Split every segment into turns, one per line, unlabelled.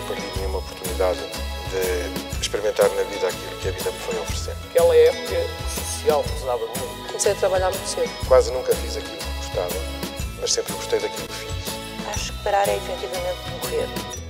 nunca perdi nenhuma oportunidade de experimentar na vida aquilo que a vida me foi oferecer.
Aquela época social pesava muito.
Comecei a trabalhar muito cedo.
Quase nunca fiz aquilo que gostava, mas sempre gostei daquilo que fiz.
Acho que parar é efetivamente morrer.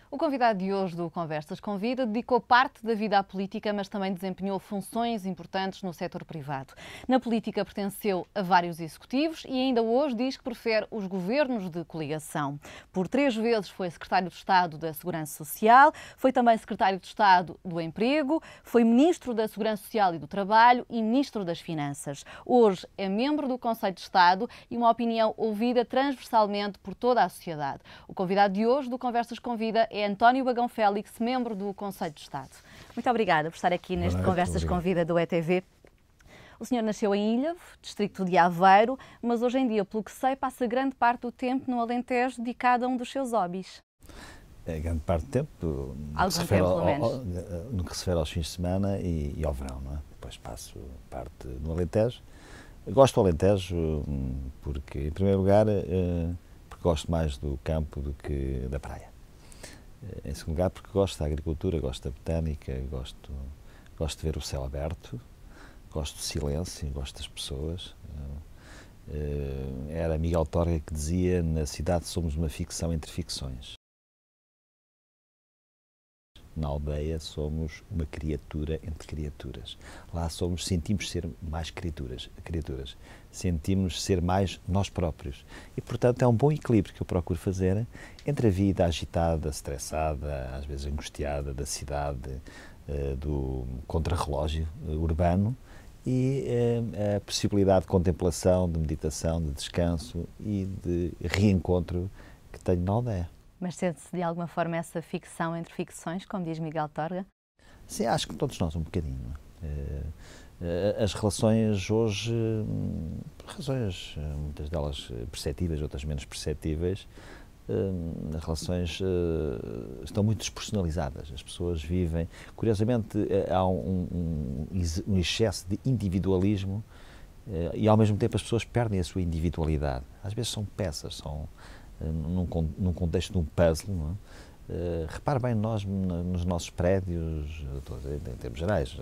O convidado de hoje do Conversas com Vida dedicou parte da vida à política, mas também desempenhou funções importantes no setor privado. Na política pertenceu a vários executivos e ainda hoje diz que prefere os governos de coligação. Por 3 vezes foi secretário de Estado da Segurança Social, foi também secretário de Estado do Emprego, foi ministro da Segurança Social e do Trabalho e ministro das Finanças. Hoje é membro do Conselho de Estado e uma opinião ouvida transversalmente por toda a sociedade. O convidado de hoje do Conversas com Vida é António Bagão Félix, membro do Conselho de Estado. Muito obrigada por estar aqui neste Conversas com Vida do ETV. O senhor nasceu em Ilhavo, distrito de Aveiro, mas hoje em dia, pelo que sei, passa grande parte do tempo no Alentejo dedicado a um dos seus hobbies.
É grande parte do tempo, no que se refere aos fins de semana e ao verão, não é? Depois passo parte no Alentejo. Gosto do Alentejo porque, em primeiro lugar, porque gosto mais do campo do que da praia. Em segundo lugar, porque gosto da agricultura, gosto da botânica, gosto de ver o céu aberto, gosto do silêncio, gosto das pessoas. Era Miguel Torga que dizia: na cidade somos uma ficção entre ficções. Na aldeia somos uma criatura entre criaturas. Lá sentimos ser mais criaturas. Sentimos ser mais nós próprios. E, portanto, é um bom equilíbrio que eu procuro fazer entre a vida agitada, estressada, às vezes angustiada da cidade, do contrarrelógio urbano, e a possibilidade de contemplação, de meditação, de descanso e de reencontro que tenho na aldeia.
Mas sente-se de alguma forma essa ficção entre ficções, como diz Miguel Torga?
Sim, acho que todos nós um bocadinho. As relações hoje, por razões, muitas delas perceptíveis, outras menos perceptíveis, as relações estão muito despersonalizadas. As pessoas vivem... Curiosamente, há um excesso de individualismo e, ao mesmo tempo, as pessoas perdem a sua individualidade. Às vezes são peças, num contexto de um puzzle, não é? Repare bem, nós nos nossos prédios, estou a dizer, em termos gerais,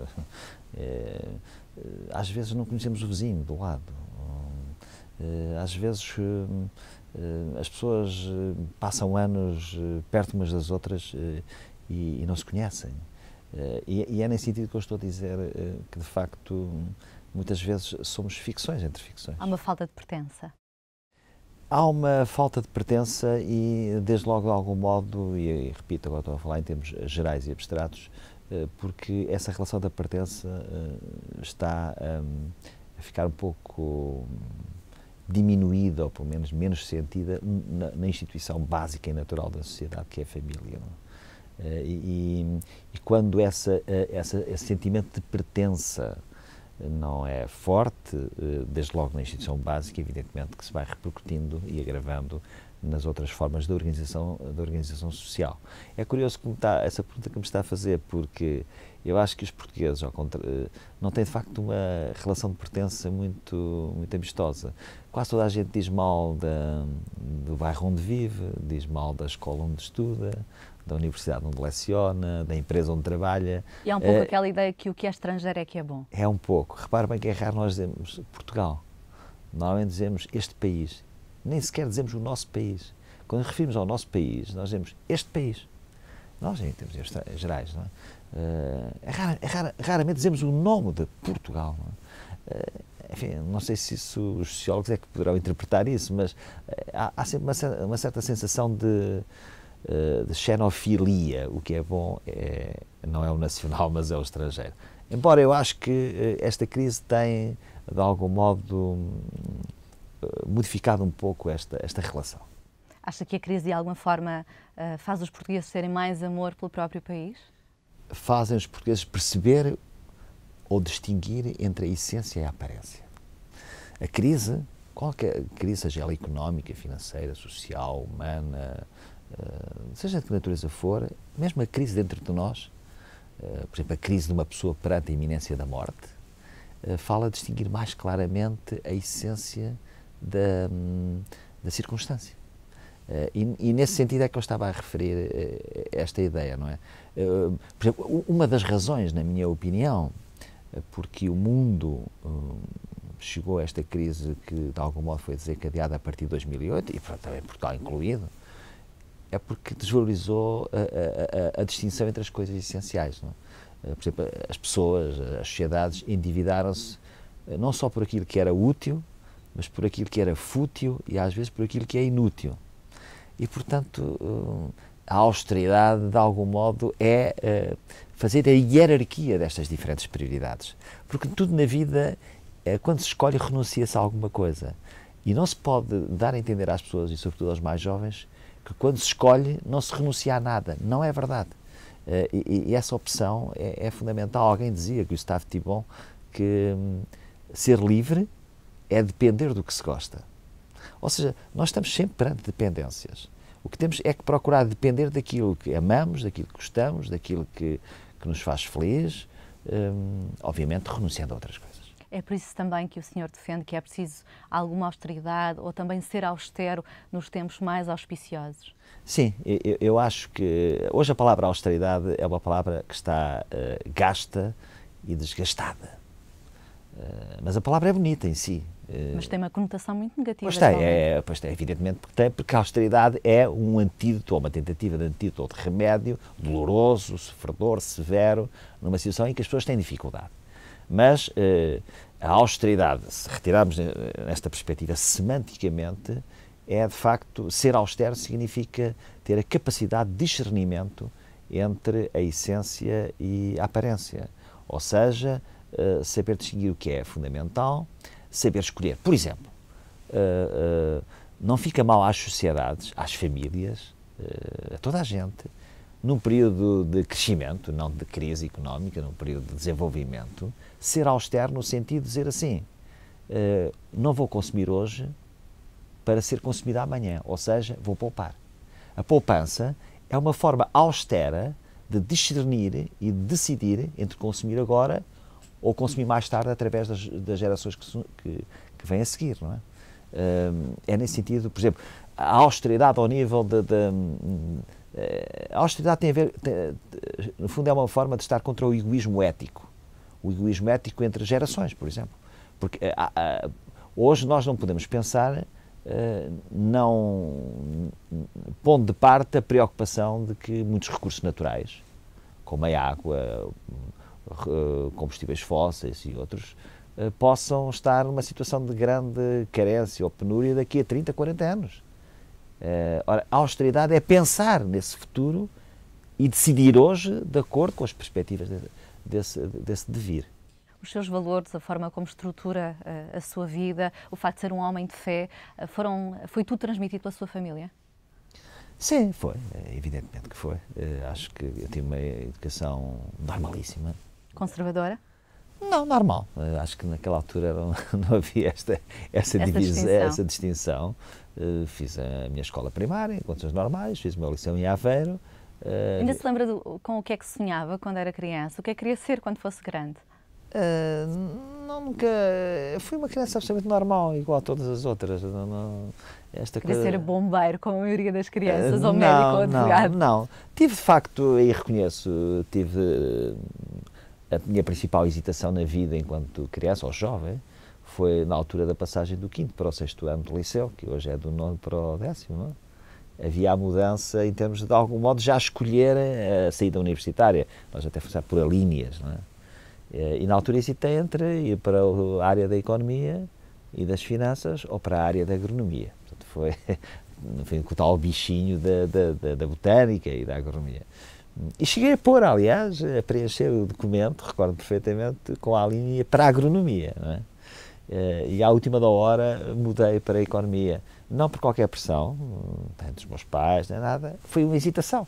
às vezes não conhecemos o vizinho do lado. Às vezes as pessoas passam anos perto umas das outras e não se conhecem. E é nesse sentido que eu estou a dizer que, de facto, muitas vezes somos ficções entre ficções.
Há uma falta de pertença.
Há uma falta de pertença e, desde logo, de algum modo, e repito, agora estou a falar em termos gerais e abstratos, porque essa relação da pertença está a ficar um pouco diminuída, ou pelo menos menos sentida, na instituição básica e natural da sociedade, que é a família. Não é? E quando esse sentimento de pertença não é forte, desde logo na instituição básica, evidentemente que se vai repercutindo e agravando nas outras formas da organização social. É curioso que essa pergunta que me está a fazer, porque eu acho que os portugueses não têm de facto uma relação de pertença muito amistosa. Quase toda a gente diz mal do bairro onde vive, diz mal da escola onde estuda, da universidade onde leciona, da empresa onde trabalha.
E há um pouco aquela ideia que o que é estrangeiro é que é bom. É
um pouco. Repare bem que é raro nós dizemos Portugal. Normalmente dizemos este país. Nem sequer dizemos o nosso país. Quando nos referimos ao nosso país, nós dizemos este país. Nós, em termos gerais, não é? Raramente dizemos o nome de Portugal. Não é? Enfim, não sei se os sociólogos é que poderão interpretar isso, mas há sempre uma certa sensação de xenofilia. O que é bom não é o nacional, mas é o estrangeiro. Embora eu acho que esta crise tem, de algum modo, modificado um pouco esta relação.
Acha que a crise, de alguma forma, faz os portugueses terem mais amor pelo próprio país?
Fazem os portugueses perceber ou distinguir entre a essência e a aparência. A crise, qualquer crise, seja ela económica, financeira, social, humana, seja de que natureza for, mesmo a crise dentro de nós, por exemplo, a crise de uma pessoa perante a iminência da morte, fala a distinguir mais claramente a essência da circunstância. E nesse sentido é que eu estava a referir esta ideia, não é? Por exemplo, uma das razões, na minha opinião, porque o mundo chegou a esta crise que de algum modo foi desencadeada a partir de 2008, e também Portugal incluído, é porque desvalorizou a distinção entre as coisas essenciais, não é? Por exemplo, as pessoas, as sociedades endividaram-se não só por aquilo que era útil, mas por aquilo que era fútil e às vezes por aquilo que é inútil. E, portanto, a austeridade, de algum modo, é fazer a hierarquia destas diferentes prioridades. Porque tudo na vida, quando se escolhe, renuncia-se a alguma coisa. E não se pode dar a entender às pessoas, e sobretudo aos mais jovens, que quando se escolhe não se renuncia a nada. Não é verdade. E essa opção é fundamental. Alguém dizia, Gustave Thibon, que ser livre é depender do que se gosta. Ou seja, nós estamos sempre perante dependências. O que temos é que procurar depender daquilo que amamos, daquilo que gostamos, daquilo que nos faz feliz, obviamente renunciando a outras coisas.
É por isso também que o senhor defende que é preciso alguma austeridade ou também ser austero nos tempos mais auspiciosos?
Sim, eu acho que hoje a palavra austeridade é uma palavra que está gasta e desgastada. Mas a palavra é bonita em si.
Mas tem uma conotação muito negativa.
Pois tem, evidentemente porque a austeridade é um antídoto, ou uma tentativa de antídoto ou de remédio doloroso, sofredor, severo, numa situação em que as pessoas têm dificuldade. Mas a austeridade, se retirarmos nesta perspectiva semanticamente, é de facto, ser austero significa ter a capacidade de discernimento entre a essência e a aparência. Ou seja, saber distinguir o que é fundamental, saber escolher. Por exemplo, não fica mal às sociedades, às famílias, a toda a gente, num período de crescimento, não de crise económica, num período de desenvolvimento, ser austero no sentido de dizer assim, não vou consumir hoje para ser consumido amanhã, ou seja, vou poupar. A poupança é uma forma austera de discernir e de decidir entre consumir agora ou consumir mais tarde através das gerações que vêm a seguir, não é? É nesse sentido, por exemplo, a austeridade ao nível a austeridade tem a ver, no fundo é uma forma de estar contra o egoísmo ético entre gerações, por exemplo. Porque hoje nós não podemos pensar não pondo de parte a preocupação de que muitos recursos naturais, como a água, combustíveis fósseis e outros, possam estar numa situação de grande carência ou penúria daqui a 30, 40 anos. Ora, a austeridade é pensar nesse futuro e decidir hoje de acordo com as perspectivas desse devir.
Os seus valores, a forma como estrutura a sua vida, o facto de ser um homem de fé, foi tudo transmitido pela sua família?
Sim, foi. Evidentemente que foi. Acho que eu tive uma educação normalíssima.
Conservadora?
Não, normal. Acho que naquela altura não havia essa distinção. Fiz a minha escola primária, em condições normais, fiz o meu liceu em Aveiro.
Ainda se lembra com o que é que sonhava quando era criança? O que é que queria ser quando fosse grande?
Nunca. Fui uma criança absolutamente normal, igual a todas as outras.
Queria ser bombeiro, como a maioria das crianças, ou médico ou advogado?
Não. Tive, de facto, e reconheço, a minha principal hesitação na vida enquanto criança ou jovem foi na altura da passagem do 5º para o 6º ano do liceu, que hoje é do 9º para o 10º, não é? Havia a mudança em termos de algum modo já escolher a saída universitária. Nós até fomos por linhas, não é? E na altura hesitei entre ir para a área da economia e das finanças ou para a área da agronomia. Portanto, foi com o tal bichinho da botânica e da agronomia. E cheguei a pôr, aliás, a preencher o documento, recordo perfeitamente, com a linha para a agronomia, não é? E à última da hora mudei para a economia. Não por qualquer pressão, nem dos meus pais, nem nada, foi uma hesitação.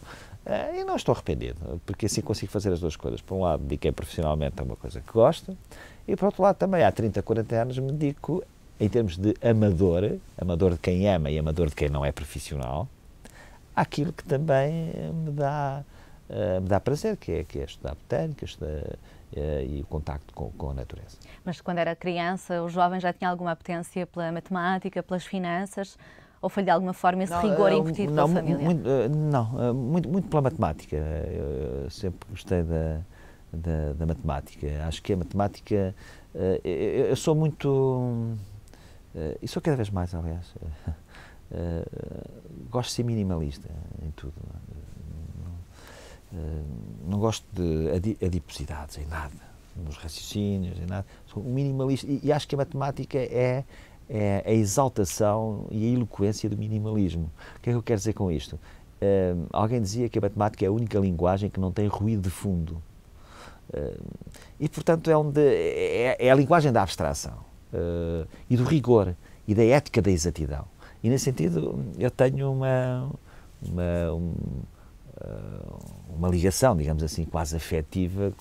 E não estou arrependido, porque assim consigo fazer as duas coisas. Por um lado, dediquei profissionalmente a uma coisa que gosto, e por outro lado também, há 30, 40 anos, me dedico, em termos de amador de quem ama e amador de quem não é profissional, àquilo que também me dá prazer, que é estudar botânica, e o contacto com a natureza.
Mas quando era criança, o jovem já tinha alguma apetência pela matemática, pelas finanças, Ou foi de alguma forma esse rigor incutido pela família?
Muito pela matemática. Eu sempre gostei da matemática. Acho que a matemática... Eu sou muito... E sou cada vez mais, aliás. Gosto de ser minimalista em tudo. Não gosto de adiposidades em nada, nos raciocínios, em nada. Sou um minimalista e acho que a matemática é a exaltação e a eloquência do minimalismo. O que é que eu quero dizer com isto? Alguém dizia que a matemática é a única linguagem que não tem ruído de fundo. E, portanto, é a linguagem da abstração e do rigor e da ética da exatidão. E, nesse sentido, eu tenho uma ligação, digamos assim, quase afetiva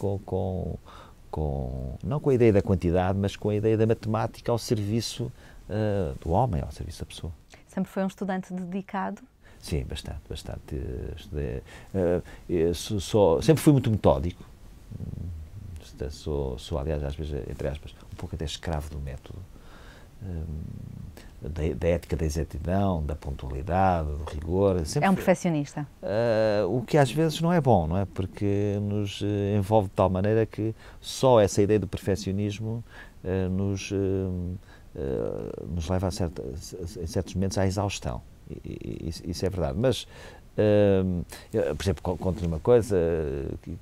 não com a ideia da quantidade, mas com a ideia da matemática ao serviço do homem, ao serviço da pessoa.
Sempre foi um estudante dedicado?
Sim, bastante. Sempre fui muito metódico. Sou, aliás, às vezes, entre aspas, um pouco até escravo do método. Da ética da exatidão, da pontualidade, do rigor.
É um perfeccionista.
O que às vezes não é bom, não é? Porque nos envolve de tal maneira que só essa ideia do perfeccionismo nos leva em certos momentos à exaustão. Isso é verdade. Mas, por exemplo, conto-lhe uma coisa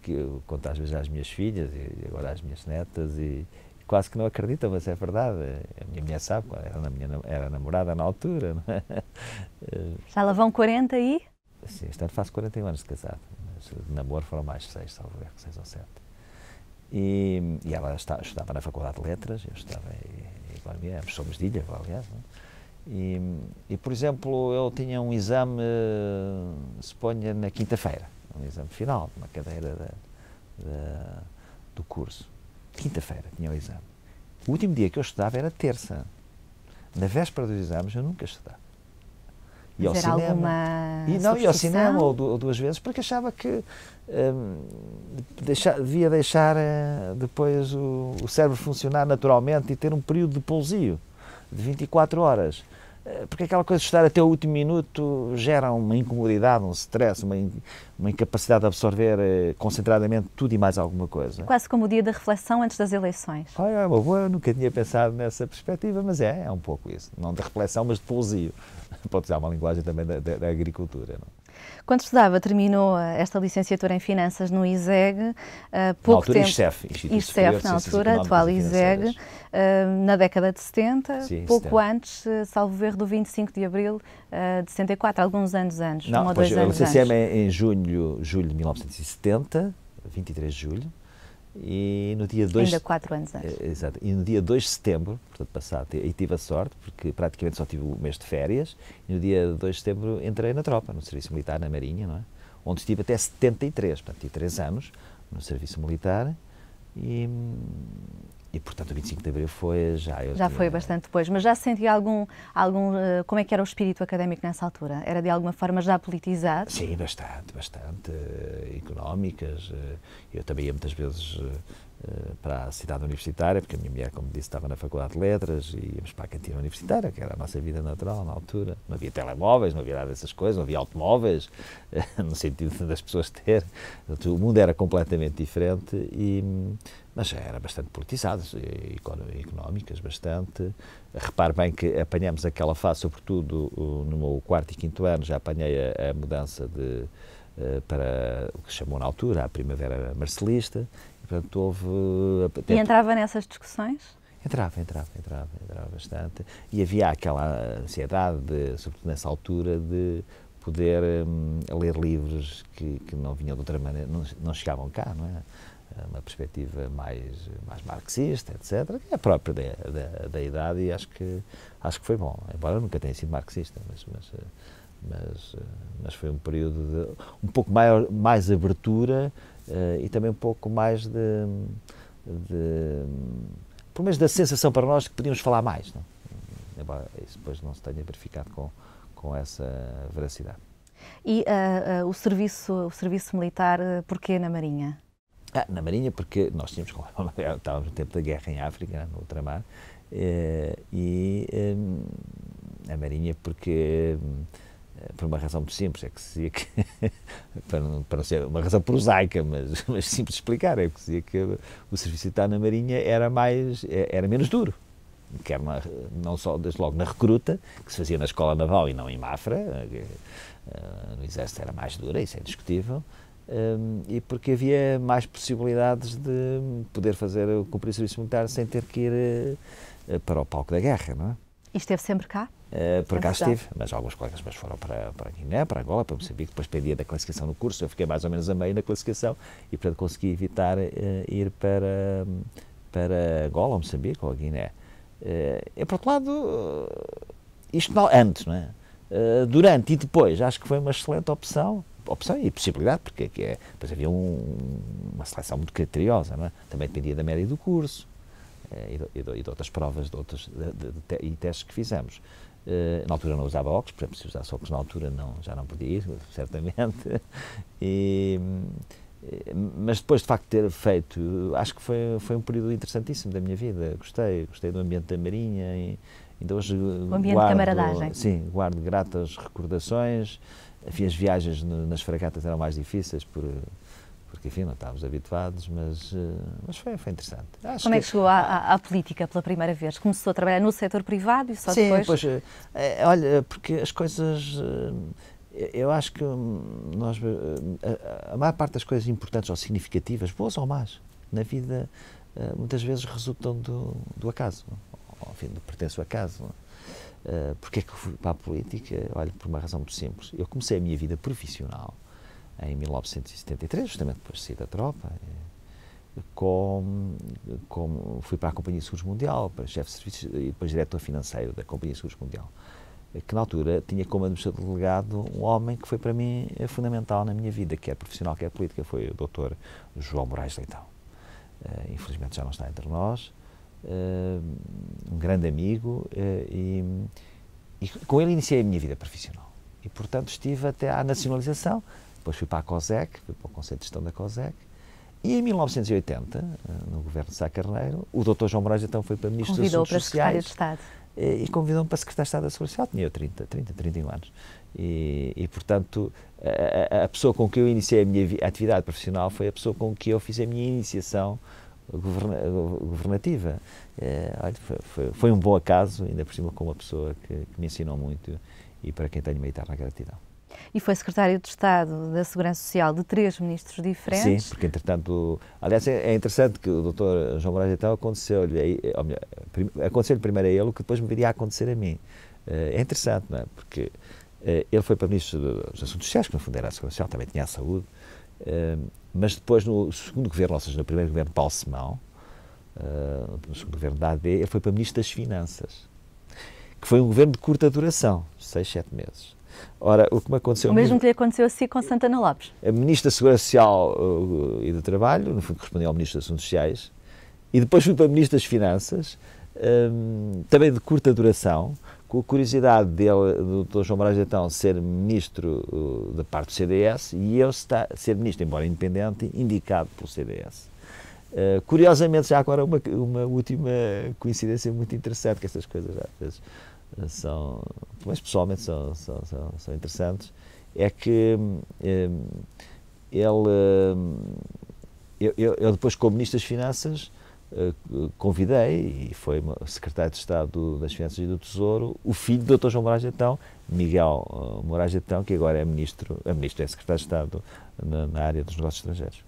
que eu conto às vezes às minhas filhas e agora às minhas netas e quase que não acreditam, mas é verdade. A minha mulher sabe, era namorada na altura. Não é?
Já lá vão 40 e?
Sim, este ano faço 41 anos de casado, mas de namoro foram mais 6, salvo erro, 6 ou 7. E ela estudava na Faculdade de Letras, eu estudava em Economia, ambos somos de Ilha, aliás. Não é? E, por exemplo, eu tinha um exame, suponha, na quinta-feira, um exame final, uma cadeira do curso. Quinta-feira tinha o exame. O último dia que eu estudava era terça. Na véspera dos exames eu nunca estudava. E ao cinema. E ao cinema ou duas vezes, porque achava que devia deixar depois o cérebro funcionar naturalmente e ter um período de pousio de 24 horas. Porque aquela coisa de estar até o último minuto gera uma incomodidade, um stress, uma incapacidade de absorver concentradamente tudo e mais alguma coisa.
Quase como o dia da reflexão antes das eleições.
É uma boa, eu nunca tinha pensado nessa perspectiva, mas é um pouco isso. Não de reflexão, mas de pousio. Pode usar uma linguagem também da agricultura. Não?
Quando estudava, terminou esta licenciatura em Finanças no ISEG, pouco tempo... ISCEF, na altura, atual ISEG, na década de 70,
sim,
pouco antes, salvo erro, do 25 de Abril de 74, alguns anos antes,
não,
1 ou 2 anos antes.
Eu licenciei-me em julho de 1970, 23 de julho, e no dia 2...
Ainda 4 anos antes.
Exato, e no dia 2 de setembro, portanto passado, e tive a sorte, porque praticamente só tive o mês de férias, e no dia 2 de setembro entrei na tropa, no serviço militar, na Marinha, não é? Onde estive até 73, portanto tive 3 anos no serviço militar, e portanto o 25 de Abril foi já
foi bastante depois, mas já sentia algum como é que era o espírito académico nessa altura? Era de alguma forma já politizado?
Sim, bastante, económicas. Eu também ia muitas vezes para a cidade universitária, porque a minha mulher, como disse, estava na Faculdade de Letras, e íamos para a cantina universitária, que era a nossa vida natural na altura. Não havia telemóveis, não havia nada dessas coisas, não havia automóveis, no sentido das pessoas ter. O mundo era completamente diferente, mas era bastante politizado, económicas, bastante. Repare bem que apanhamos aquela fase, sobretudo no meu 4º e 5º ano, já apanhei a mudança para o que se chamou na altura a Primavera Marcelista. Portanto, houve...
E entrava nessas discussões?
Entrava bastante. E havia aquela ansiedade, sobretudo nessa altura, de poder ler livros que não vinham de outra maneira, não chegavam cá, não é? Uma perspectiva mais marxista, etc., que é própria da idade, e acho que foi bom, embora eu nunca tenha sido marxista, mas foi um período de um pouco mais abertura e também um pouco mais pelo menos da sensação para nós de que podíamos falar mais, não? Embora isso depois não se tenha verificado com essa veracidade.
E o serviço militar, porquê na Marinha?
Na Marinha, porque nós estávamos no tempo da guerra em África, no ultramar, a Marinha porque, por uma razão muito simples, é que se dizia que, para não ser uma razão prosaica, mas simples de explicar, é que se dizia que o serviço militar na Marinha era menos duro. Quer não só, desde logo, na recruta, que se fazia na Escola Naval e não em Mafra, no Exército era mais dura, isso é indiscutível, e porque havia mais possibilidades de poder cumprir o serviço militar sem ter que ir para o palco da guerra, não é?
E esteve sempre cá?
Por cá estive, mas alguns colegas meus foram para a Guiné, para Angola, para Moçambique, depois dependia da classificação no curso, eu fiquei mais ou menos a meio na classificação e, portanto, consegui evitar ir para Angola, ou Moçambique, ou a Guiné. Por outro lado, isto antes, não é? Durante e depois, acho que foi uma excelente opção e possibilidade, porque depois havia uma seleção muito criteriosa, não é? Também dependia da média do curso e de outras provas e testes que fizemos. Na altura não usava óculos, por exemplo, se usasse óculos na altura já não podia ir, certamente. Mas depois de facto ter feito, acho que foi um período interessantíssimo da minha vida. Gostei do ambiente da Marinha e ainda hoje
ambiente de camaradagem.
Sim, guardo gratas recordações. As viagens nas fragatas eram mais difíceis porque enfim, não estávamos habituados, mas foi interessante.
Como é que chegou à política pela primeira vez? Começou a trabalhar no setor privado e só
sim,
depois?
Sim, olha, porque as coisas... Eu acho que a maior parte das coisas importantes ou significativas, boas ou más, na vida, muitas vezes resultam do acaso, ou enfim, pertence ao acaso. Porque é que eu fui para a política? Olha, por uma razão muito simples. Eu comecei a minha vida profissional em 1973, justamente depois de sair da tropa, fui para a Companhia de Seguros Mundial, para chefe de serviços e depois diretor financeiro da Companhia de Seguros Mundial, que na altura tinha como administrador delegado um homem que foi para mim fundamental na minha vida, quer profissional, quer política, foi o Dr. João Moraes Leitão. Infelizmente já não está entre nós, um grande amigo, e com ele iniciei a minha vida profissional. E, portanto, estive até à nacionalização, depois fui para a COSEC, fui para o Conselho de Gestão da COSEC, e em 1980, no governo de Sá Carneiro, o Dr. João Moraes Leitão foi para Ministro dos Assuntos Sociais.
Convidou para Secretário de Estado.
E convidou-me para Secretário de Estado da Seguridade Social, tinha eu 31 anos. E portanto, a pessoa com que eu iniciei a minha atividade profissional foi a pessoa com que eu fiz a minha iniciação governativa. Foi um bom acaso, ainda por cima com uma pessoa que me ensinou muito e para quem tenho uma eterna gratidão.
E foi Secretário de Estado da Segurança Social de 3 ministros diferentes? Sim,
porque entretanto, aliás é interessante que o Dr. João Moraes Leitão aconteceu-lhe primeiro a ele o que depois me viria a acontecer a mim. É interessante, não é? Porque ele foi para Ministro dos Assuntos Sociais, que no fundo era a Segurança Social, também tinha a saúde, mas depois no segundo governo, ou seja, no primeiro governo de Paulo Simão, no segundo governo da AD, ele foi para Ministro das Finanças, que foi um governo de curta duração, 6, 7 meses. Ora, o que me aconteceu...
O mesmo que lhe aconteceu assim com Santana Lopes.
A Ministra da Segurança Social e do Trabalho, no fundo correspondeu ao Ministro dos Assuntos Sociais, e depois fui para Ministro das Finanças, também de curta duração, com a curiosidade do Dr. João Moraes Leitão ser Ministro da parte do CDS e eu ser Ministro, embora independente, indicado pelo CDS. Curiosamente, já agora uma última coincidência muito interessante, que estas coisas às vezes são, mas pessoalmente são interessantes, é que eu depois, como Ministro das Finanças, convidei, e foi Secretário de Estado das Finanças e do Tesouro, o filho do Dr. João Moraes Leitão, Miguel Moraes Leitão, que agora é Secretário de Estado na área dos negócios estrangeiros.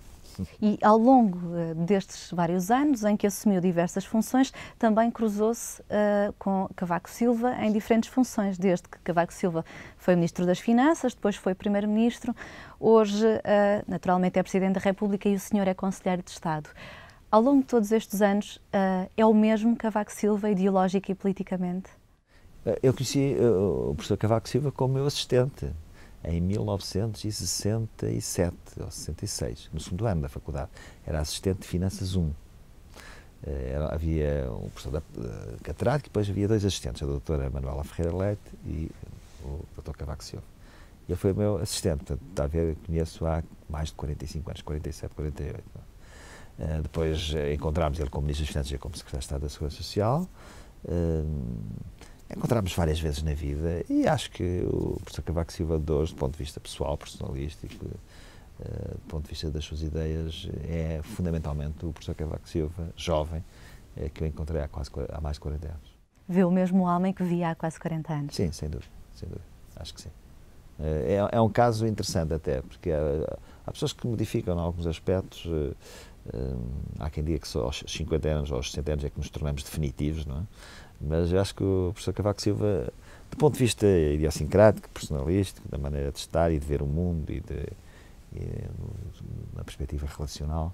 E ao longo destes vários anos em que assumiu diversas funções, também cruzou-se com Cavaco Silva em diferentes funções, desde que Cavaco Silva foi Ministro das Finanças, depois foi Primeiro-Ministro, hoje naturalmente é Presidente da República e o senhor é Conselheiro de Estado. Ao longo de todos estes anos, é o mesmo Cavaco Silva, ideológico e politicamente?
Eu conheci o professor Cavaco Silva como meu assistente em 1967 ou 66, no segundo ano da faculdade. Era assistente de Finanças 1. Havia um professor catedrático e depois havia 2 assistentes, a doutora Manuela Ferreira Leite e o Dr. Cavaco Silva. Ele foi o meu assistente, portanto, está a ver, conheço há mais de 45 anos, 47, 48. Depois encontramos ele como Ministro das Finanças e como Secretário de Estado da Segurança Social. encontramos várias vezes na vida e acho que o professor Cavaco Silva de hoje, do ponto de vista pessoal, personalístico, do ponto de vista das suas ideias, é fundamentalmente o professor Cavaco Silva, jovem, que eu encontrei há mais de 40 anos.
Vê o mesmo homem que via há quase 40 anos?
Sim, sem dúvida, acho que sim. É um caso interessante até, porque há pessoas que modificam em alguns aspectos. Há quem diga que só aos 50 anos ou aos 60 anos é que nos tornamos definitivos, não é? Mas eu acho que o professor Cavaco Silva, do ponto de vista idiosincrático, personalístico, da maneira de estar e de ver o mundo e na perspectiva relacional,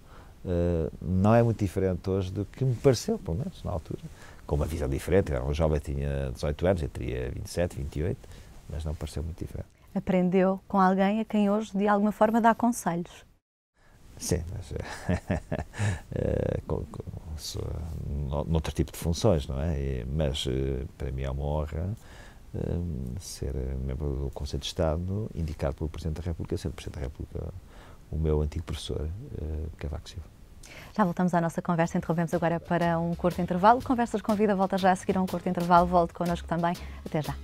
não é muito diferente hoje do que me pareceu, pelo menos na altura, com uma visão diferente. Era um jovem, tinha 18 anos, eu teria 27, 28, mas não pareceu muito diferente. Aprendeu com alguém a quem hoje, de alguma forma, dá conselhos. Sim, mas noutro tipo de funções, não é? Mas para mim é uma honra ser membro do Conselho de Estado, indicado pelo Presidente da República, ser o Presidente da República o meu antigo professor, Cavaco Silva. Já voltamos à nossa conversa, interrompemos agora para um curto intervalo. Conversas com Vida volta já a seguir a um curto intervalo, volte connosco também. Até já.